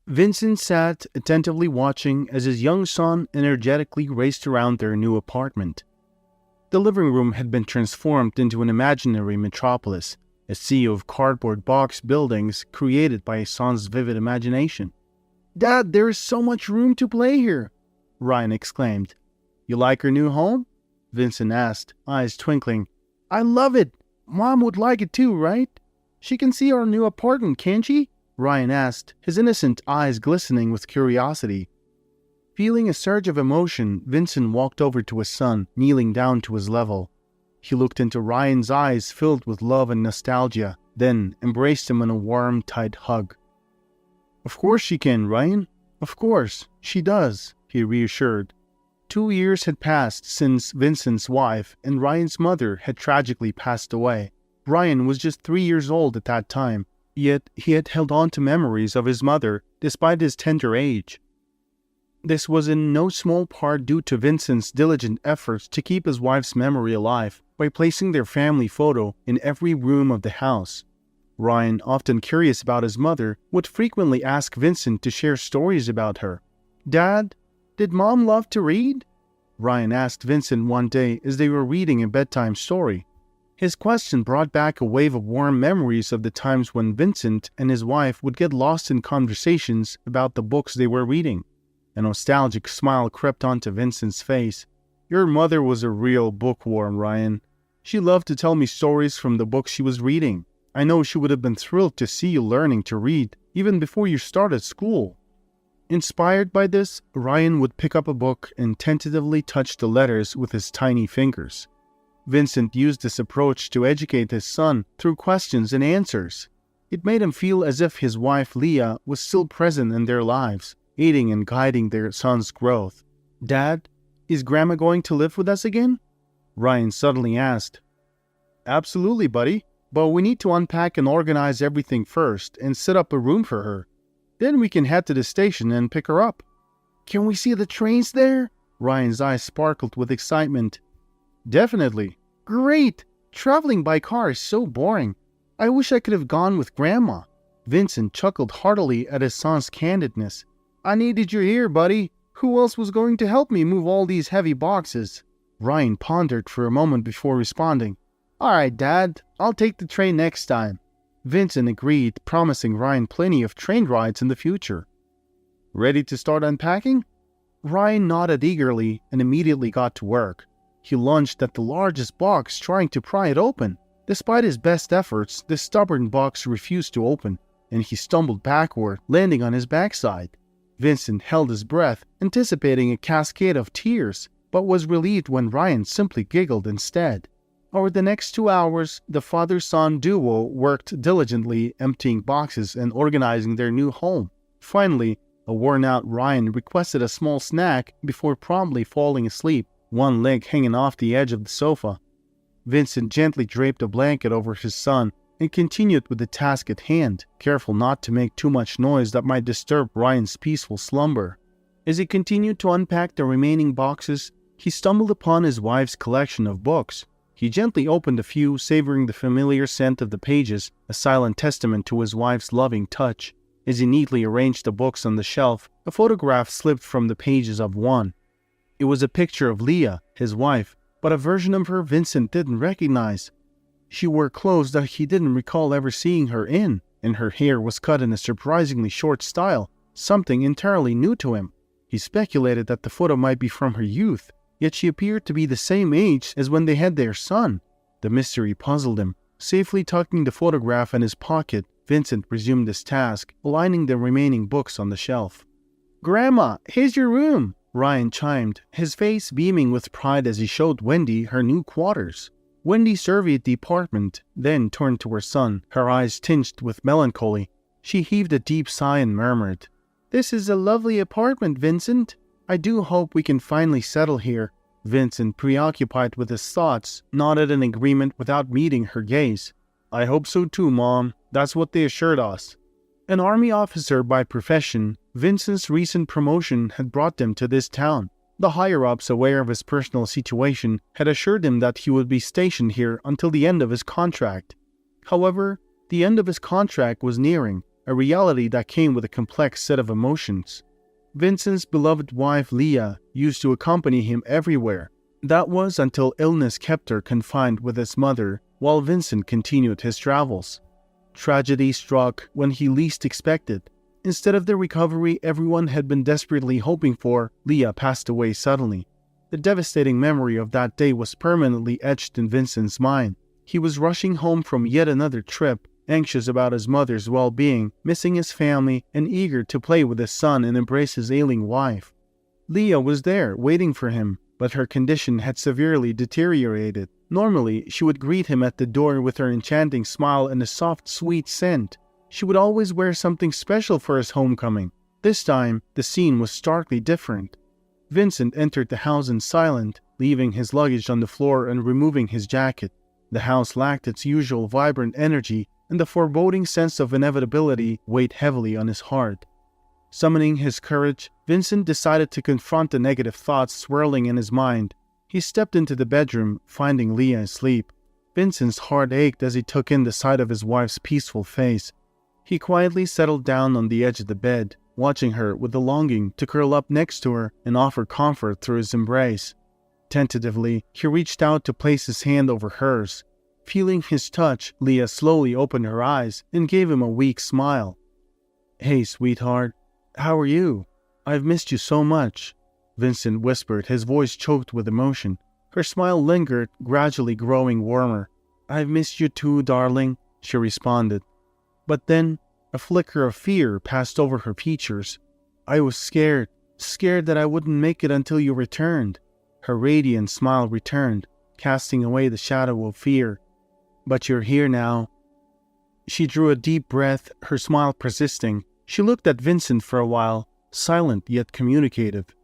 Vincent sat attentively watching as his young son energetically raced around their new apartment. The living room had been transformed into an imaginary metropolis, a sea of cardboard box buildings created by his son's vivid imagination. "Dad, there is so much room to play here!" Ryan exclaimed. "You like our new home?" Vincent asked, eyes twinkling. "I love it! Mom would like it too, right? She can see our new apartment, can't she?" Ryan asked, his innocent eyes glistening with curiosity. Feeling a surge of emotion, Vincent walked over to his son, kneeling down to his level. He looked into Ryan's eyes filled with love and nostalgia, then embraced him in a warm, tight hug. "Of course she can, Ryan. Of course, she does," he reassured. 2 years had passed since Vincent's wife and Ryan's mother had tragically passed away. Ryan was just 3 years old at that time, yet he had held on to memories of his mother despite his tender age. This was in no small part due to Vincent's diligent efforts to keep his wife's memory alive by placing their family photo in every room of the house. Ryan, often curious about his mother, would frequently ask Vincent to share stories about her. "Dad, did Mom love to read?" Ryan asked Vincent one day as they were reading a bedtime story. His question brought back a wave of warm memories of the times when Vincent and his wife would get lost in conversations about the books they were reading. A nostalgic smile crept onto Vincent's face. "Your mother was a real bookworm, Ryan. She loved to tell me stories from the books she was reading. I know she would have been thrilled to see you learning to read, even before you started school." Inspired by this, Ryan would pick up a book and tentatively touch the letters with his tiny fingers. Vincent used this approach to educate his son through questions and answers. It made him feel as if his wife Leah was still present in their lives, aiding and guiding their son's growth. "Dad, is Grandma going to live with us again?" Ryan suddenly asked. "Absolutely, buddy, but we need to unpack and organize everything first and set up a room for her. Then we can head to the station and pick her up." "Can we see the trains there?" Ryan's eyes sparkled with excitement. "Definitely." "Great! Traveling by car is so boring. I wish I could have gone with Grandma." Vincent chuckled heartily at his son's candidness. "I needed you here, buddy. Who else was going to help me move all these heavy boxes?" Ryan pondered for a moment before responding. "All right, Dad, I'll take the train next time." Vincent agreed, promising Ryan plenty of train rides in the future. "Ready to start unpacking?" Ryan nodded eagerly and immediately got to work. He lunged at the largest box, trying to pry it open. Despite his best efforts, the stubborn box refused to open, and he stumbled backward, landing on his backside. Vincent held his breath, anticipating a cascade of tears, but was relieved when Ryan simply giggled instead. Over the next 2 hours, the father-son duo worked diligently, emptying boxes and organizing their new home. Finally, a worn-out Ryan requested a small snack before promptly falling asleep, one leg hanging off the edge of the sofa. Vincent gently draped a blanket over his son and continued with the task at hand, careful not to make too much noise that might disturb Ryan's peaceful slumber. As he continued to unpack the remaining boxes, he stumbled upon his wife's collection of books. He gently opened a few, savoring the familiar scent of the pages, a silent testament to his wife's loving touch. As he neatly arranged the books on the shelf, a photograph slipped from the pages of one. It was a picture of Leah, his wife, but a version of her Vincent didn't recognize. She wore clothes that he didn't recall ever seeing her in, and her hair was cut in a surprisingly short style, something entirely new to him. He speculated that the photo might be from her youth, yet she appeared to be the same age as when they had their son. The mystery puzzled him. Safely tucking the photograph in his pocket, Vincent resumed his task, aligning the remaining books on the shelf. "Grandma, here's your room," Ryan chimed, his face beaming with pride as he showed Wendy her new quarters. Wendy surveyed the apartment, then turned to her son, her eyes tinged with melancholy. She heaved a deep sigh and murmured, "This is a lovely apartment, Vincent. I do hope we can finally settle here." Vincent, preoccupied with his thoughts, nodded in agreement without meeting her gaze. "I hope so too, Mom. That's what they assured us." An army officer by profession, Vincent's recent promotion had brought them to this town. The higher-ups, aware of his personal situation, had assured him that he would be stationed here until the end of his contract. However, the end of his contract was nearing, a reality that came with a complex set of emotions. Vincent's beloved wife Leah used to accompany him everywhere. That was until illness kept her confined with his mother while Vincent continued his travels. Tragedy struck when he least expected. Instead of the recovery everyone had been desperately hoping for, Leah passed away suddenly. The devastating memory of that day was permanently etched in Vincent's mind. He was rushing home from yet another trip, anxious about his mother's well-being, missing his family, and eager to play with his son and embrace his ailing wife. Leah was there, waiting for him, but her condition had severely deteriorated. Normally, she would greet him at the door with her enchanting smile and a soft, sweet scent. She would always wear something special for his homecoming. This time, the scene was starkly different. Vincent entered the house in silence, leaving his luggage on the floor and removing his jacket. The house lacked its usual vibrant energy, and the foreboding sense of inevitability weighed heavily on his heart. Summoning his courage, Vincent decided to confront the negative thoughts swirling in his mind. He stepped into the bedroom, finding Leah asleep. Vincent's heart ached as he took in the sight of his wife's peaceful face. He quietly settled down on the edge of the bed, watching her with the longing to curl up next to her and offer comfort through his embrace. Tentatively, he reached out to place his hand over hers. Feeling his touch, Leah slowly opened her eyes and gave him a weak smile. "Hey, sweetheart. How are you? I've missed you so much," Vincent whispered, his voice choked with emotion. Her smile lingered, gradually growing warmer. "I've missed you too, darling," she responded. But then, a flicker of fear passed over her features. "I was scared that I wouldn't make it until you returned." Her radiant smile returned, casting away the shadow of fear. "But you're here now." She drew a deep breath, her smile persisting. She looked at Vincent for a while, silent yet communicative.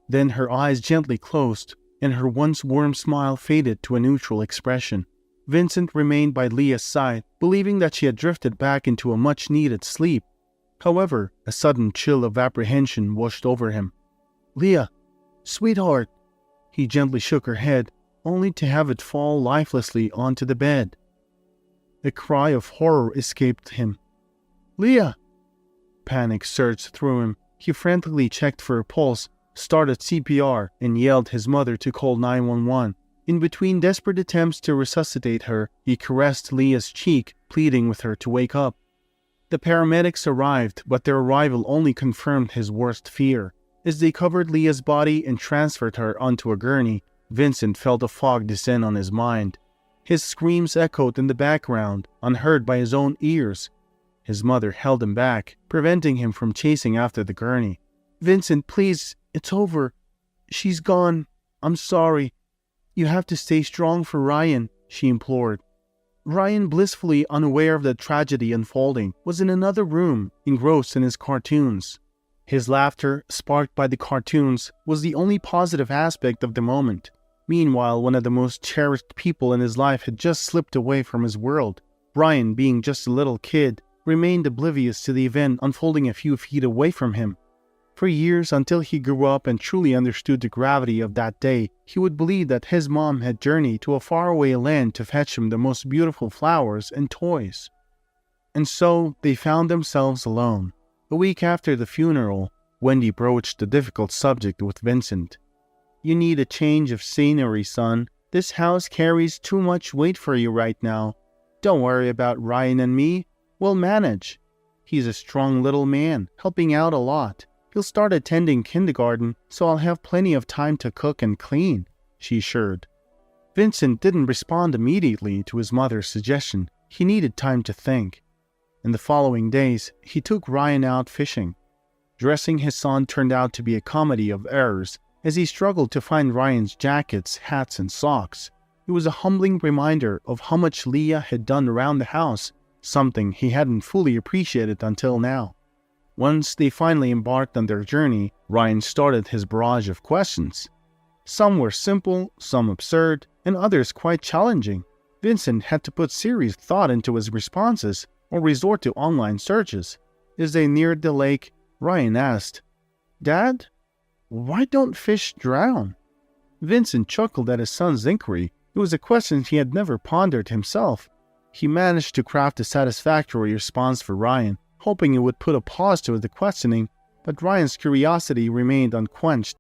Then her eyes gently closed, and her once warm smile faded to a neutral expression. Vincent remained by Leah's side, believing that she had drifted back into a much-needed sleep. However, a sudden chill of apprehension washed over him. "Leah, sweetheart!" He gently shook her head, only to have it fall lifelessly onto the bed. A cry of horror escaped him. "Leah!" Panic surged through him. He frantically checked for a pulse, started CPR, and yelled his mother to call 911. In between desperate attempts to resuscitate her, he caressed Leah's cheek, pleading with her to wake up. The paramedics arrived, but their arrival only confirmed his worst fear. As they covered Leah's body and transferred her onto a gurney, Vincent felt a fog descend on his mind. His screams echoed in the background, unheard by his own ears. His mother held him back, preventing him from chasing after the gurney. "Vincent, please, it's over. She's gone. I'm sorry. You have to stay strong for Ryan," she implored. Ryan, blissfully unaware of the tragedy unfolding, was in another room, engrossed in his cartoons. His laughter, sparked by the cartoons, was the only positive aspect of the moment. Meanwhile, one of the most cherished people in his life had just slipped away from his world. Ryan, being just a little kid, remained oblivious to the event unfolding a few feet away from him. For years, until he grew up and truly understood the gravity of that day, he would believe that his mom had journeyed to a faraway land to fetch him the most beautiful flowers and toys. And so, they found themselves alone. A week after the funeral, Wendy broached the difficult subject with Vincent. "You need a change of scenery, son. This house carries too much weight for you right now. Don't worry about Ryan and me. We'll manage. He's a strong little man, helping out a lot. He'll start attending kindergarten, so I'll have plenty of time to cook and clean," she assured. Vincent didn't respond immediately to his mother's suggestion. He needed time to think. In the following days, he took Ryan out fishing. Dressing his son turned out to be a comedy of errors, as he struggled to find Ryan's jackets, hats, and socks. It was a humbling reminder of how much Leah had done around the house, something he hadn't fully appreciated until now. Once they finally embarked on their journey, Ryan started his barrage of questions. Some were simple, some absurd, and others quite challenging. Vincent had to put serious thought into his responses or resort to online searches. As they neared the lake, Ryan asked, "Dad, why don't fish drown?" Vincent chuckled at his son's inquiry. It was a question he had never pondered himself. He managed to craft a satisfactory response for Ryan, hoping it would put a pause to the questioning, but Ryan's curiosity remained unquenched.